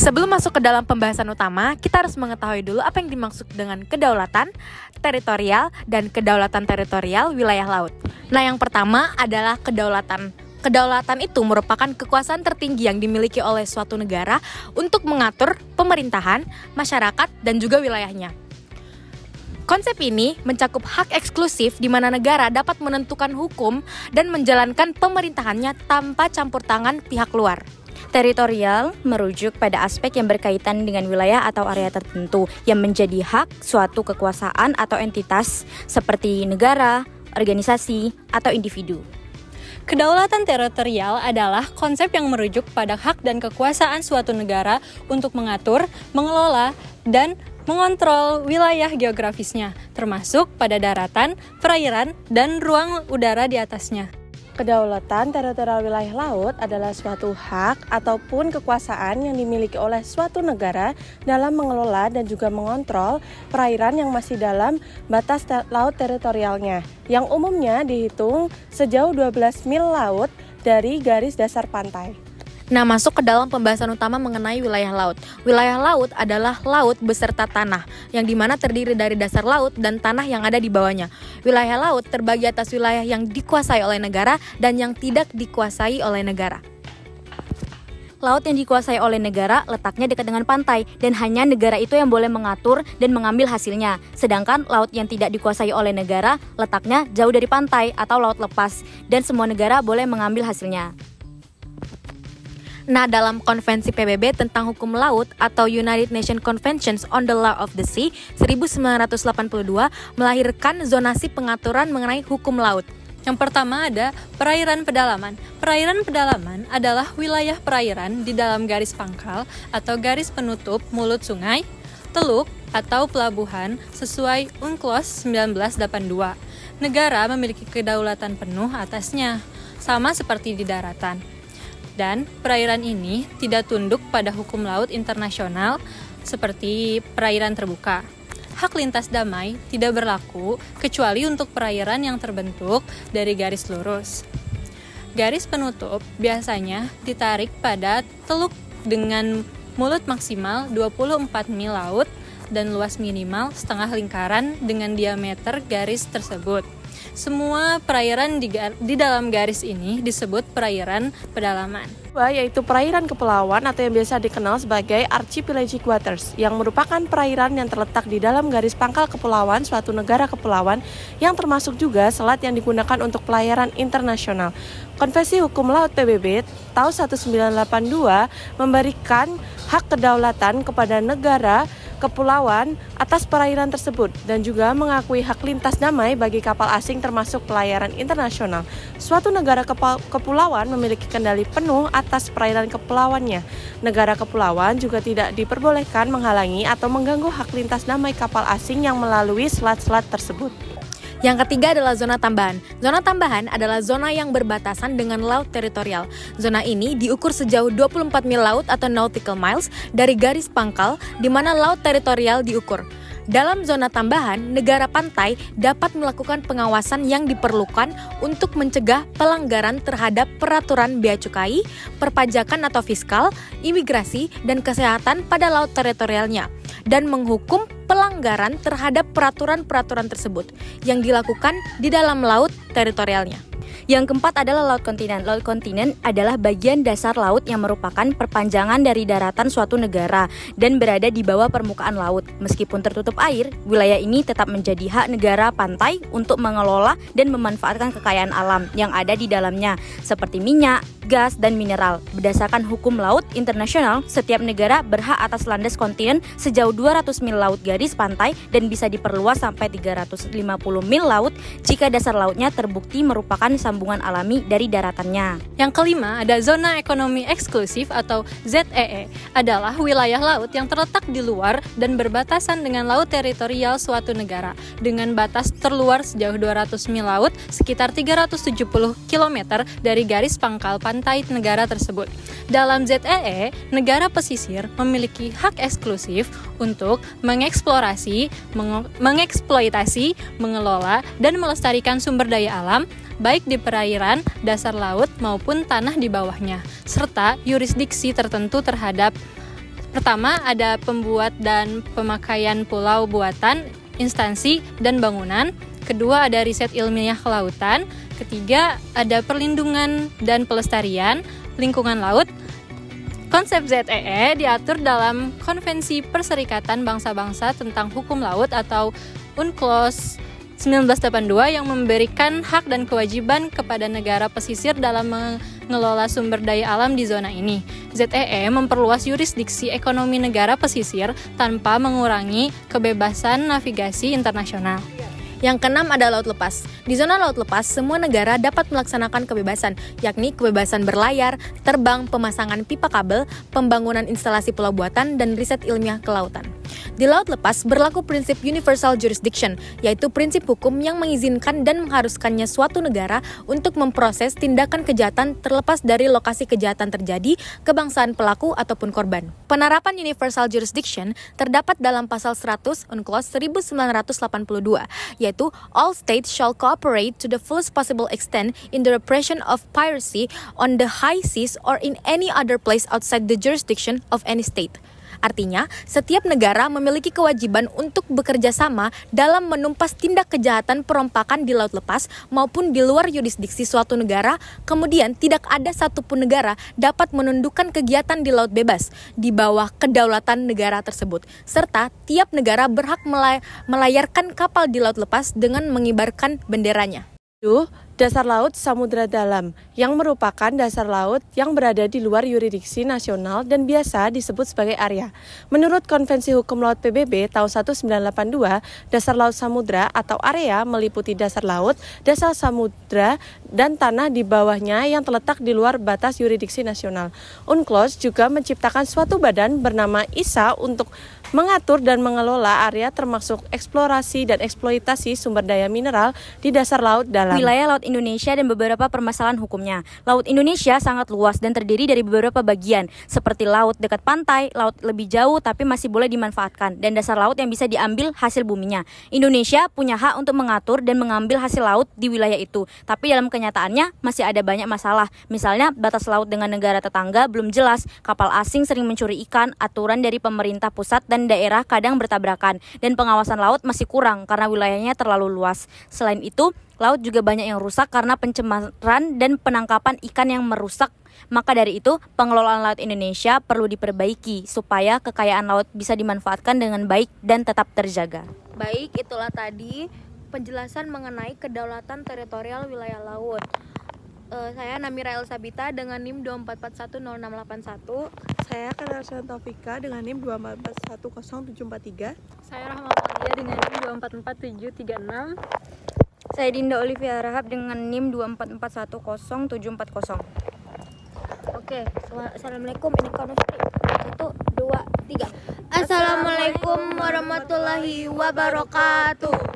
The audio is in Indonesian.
Sebelum masuk ke dalam pembahasan utama, kita harus mengetahui dulu apa yang dimaksud dengan kedaulatan teritorial dan kedaulatan teritorial wilayah laut. Nah, yang pertama adalah kedaulatan. Kedaulatan itu merupakan kekuasaan tertinggi yang dimiliki oleh suatu negara untuk mengatur pemerintahan, masyarakat, dan juga wilayahnya. Konsep ini mencakup hak eksklusif di mana negara dapat menentukan hukum dan menjalankan pemerintahannya tanpa campur tangan pihak luar. Teritorial merujuk pada aspek yang berkaitan dengan wilayah atau area tertentu yang menjadi hak suatu kekuasaan atau entitas seperti negara, organisasi, atau individu. Kedaulatan teritorial adalah konsep yang merujuk pada hak dan kekuasaan suatu negara untuk mengatur, mengelola, dan mengontrol wilayah geografisnya, termasuk pada daratan, perairan, dan ruang udara di atasnya. Kedaulatan teritorial wilayah laut adalah suatu hak ataupun kekuasaan yang dimiliki oleh suatu negara dalam mengelola dan juga mengontrol perairan yang masih dalam batas laut teritorialnya, yang umumnya dihitung sejauh 12 mil laut dari garis dasar pantai. Nah, masuk ke dalam pembahasan utama mengenai wilayah laut. Wilayah laut adalah laut beserta tanah, yang dimana terdiri dari dasar laut dan tanah yang ada di bawahnya. Wilayah laut terbagi atas wilayah yang dikuasai oleh negara dan yang tidak dikuasai oleh negara. Laut yang dikuasai oleh negara letaknya dekat dengan pantai dan hanya negara itu yang boleh mengatur dan mengambil hasilnya. Sedangkan laut yang tidak dikuasai oleh negara letaknya jauh dari pantai atau laut lepas dan semua negara boleh mengambil hasilnya. Nah, dalam Konvensi PBB tentang Hukum Laut atau United Nations Conventions on the Law of the Sea 1982 melahirkan zonasi pengaturan mengenai hukum laut. Yang pertama ada perairan pedalaman. Perairan pedalaman adalah wilayah perairan di dalam garis pangkal atau garis penutup mulut sungai, teluk, atau pelabuhan sesuai UNCLOS 1982. Negara memiliki kedaulatan penuh atasnya, sama seperti di daratan. Dan perairan ini tidak tunduk pada hukum laut internasional seperti perairan terbuka. Hak lintas damai tidak berlaku kecuali untuk perairan yang terbentuk dari garis lurus. Garis penutup biasanya ditarik pada teluk dengan mulut maksimal 24 mil laut dan luas minimal setengah lingkaran dengan diameter garis tersebut. Semua perairan di dalam garis ini disebut perairan pedalaman. Yaitu perairan kepulauan atau yang biasa dikenal sebagai archipelagic waters, yang merupakan perairan yang terletak di dalam garis pangkal kepulauan suatu negara kepulauan yang termasuk juga selat yang digunakan untuk pelayaran internasional. Konvensi Hukum Laut PBB tahun 1982 memberikan hak kedaulatan kepada negara kepulauan atas perairan tersebut dan juga mengakui hak lintas damai bagi kapal asing termasuk pelayaran internasional. Suatu negara kepulauan memiliki kendali penuh atas perairan kepulauannya. Negara kepulauan juga tidak diperbolehkan menghalangi atau mengganggu hak lintas damai kapal asing yang melalui selat-selat tersebut. Yang ketiga adalah zona tambahan. Zona tambahan adalah zona yang berbatasan dengan laut teritorial. Zona ini diukur sejauh 24 mil laut atau nautical miles dari garis pangkal di mana laut teritorial diukur. Dalam zona tambahan, negara pantai dapat melakukan pengawasan yang diperlukan untuk mencegah pelanggaran terhadap peraturan bea cukai, perpajakan atau fiskal, imigrasi, dan kesehatan pada laut teritorialnya, dan menghukum pelanggaran terhadap peraturan-peraturan tersebut yang dilakukan di dalam laut teritorialnya. Yang keempat adalah laut kontinen. Laut kontinen adalah bagian dasar laut yang merupakan perpanjangan dari daratan suatu negara dan berada di bawah permukaan laut. Meskipun tertutup air, wilayah ini tetap menjadi hak negara pantai untuk mengelola dan memanfaatkan kekayaan alam yang ada di dalamnya, seperti minyak, gas, dan mineral. Berdasarkan hukum laut internasional, setiap negara berhak atas landas kontinen sejauh 200 mil laut garis pantai dan bisa diperluas sampai 350 mil laut jika dasar lautnya terbukti merupakan sambungan alami dari daratannya. Yang kelima ada zona ekonomi eksklusif atau ZEE, adalah wilayah laut yang terletak di luar dan berbatasan dengan laut teritorial suatu negara dengan batas terluar sejauh 200 mil laut sekitar 370 km dari garis pangkal pantai negara tersebut. Dalam ZEE, negara pesisir memiliki hak eksklusif untuk mengeksplorasi, mengeksploitasi, mengelola, dan melestarikan sumber daya alam, baik di perairan, dasar laut, maupun tanah di bawahnya, serta yurisdiksi tertentu terhadap Pertama, ada pembuat dan pemakaian pulau buatan, instansi, dan bangunan. Kedua, ada riset ilmiah kelautan. Ketiga, ada perlindungan dan pelestarian lingkungan laut. Konsep ZEE diatur dalam Konvensi Perserikatan Bangsa-Bangsa tentang Hukum Laut atau UNCLOS 1982 yang memberikan hak dan kewajiban kepada negara pesisir dalam mengelola sumber daya alam di zona ini. ZEE memperluas yurisdiksi ekonomi negara pesisir tanpa mengurangi kebebasan navigasi internasional. Yang keenam ada laut lepas. Di zona laut lepas, semua negara dapat melaksanakan kebebasan, yakni kebebasan berlayar, terbang, pemasangan pipa kabel, pembangunan instalasi pulau buatan, dan riset ilmiah kelautan. Di laut lepas berlaku prinsip universal jurisdiction, yaitu prinsip hukum yang mengizinkan dan mengharuskannya suatu negara untuk memproses tindakan kejahatan terlepas dari lokasi kejahatan terjadi, kebangsaan pelaku ataupun korban. Penerapan universal jurisdiction terdapat dalam pasal 100 UNCLOS 1982, yaitu all states shall cooperate to the fullest possible extent in the repression of piracy on the high seas or in any other place outside the jurisdiction of any state. Artinya, setiap negara memiliki kewajiban untuk bekerja sama dalam menumpas tindak kejahatan perompakan di laut lepas maupun di luar yurisdiksi suatu negara. Kemudian, tidak ada satupun negara dapat menundukkan kegiatan di laut bebas di bawah kedaulatan negara tersebut. Serta, tiap negara berhak melayarkan kapal di laut lepas dengan mengibarkan benderanya. Dasar laut samudra dalam, yang merupakan dasar laut yang berada di luar yurisdiksi nasional dan biasa disebut sebagai area. Menurut Konvensi Hukum Laut PBB tahun 1982, dasar laut samudra atau area meliputi dasar laut, dasar samudra, dan tanah di bawahnya yang terletak di luar batas yurisdiksi nasional. UNCLOS juga menciptakan suatu badan bernama ISA untuk mengatur dan mengelola area termasuk eksplorasi dan eksploitasi sumber daya mineral di dasar laut dalam. Wilayah laut Indonesia dan beberapa permasalahan hukumnya. Laut Indonesia sangat luas dan terdiri dari beberapa bagian, seperti laut dekat pantai, laut lebih jauh tapi masih boleh dimanfaatkan, dan dasar laut yang bisa diambil hasil buminya. Indonesia punya hak untuk mengatur dan mengambil hasil laut di wilayah itu, tapi dalam kenyataannya masih ada banyak masalah. Misalnya, batas laut dengan negara tetangga belum jelas, kapal asing sering mencuri ikan, aturan dari pemerintah pusat dan daerah kadang bertabrakan, dan pengawasan laut masih kurang karena wilayahnya terlalu luas. Selain itu, laut juga banyak yang rusak karena pencemaran dan penangkapan ikan yang merusak. Maka dari itu, pengelolaan laut Indonesia perlu diperbaiki supaya kekayaan laut bisa dimanfaatkan dengan baik dan tetap terjaga. Baik, itulah tadi penjelasan mengenai kedaulatan teritorial wilayah laut. Saya Namira Elsabita dengan NIM 24410681. Saya Kadarsan Taufika dengan NIM 24410743. Saya Rahma Amalia dengan NIM 244736. Saya Dinda Olivia Rahab dengan NIM 24410740. Oke, assalamualaikum. Ini Konusri. 1, 2, 3. Assalamualaikum warahmatullahi wabarakatuh.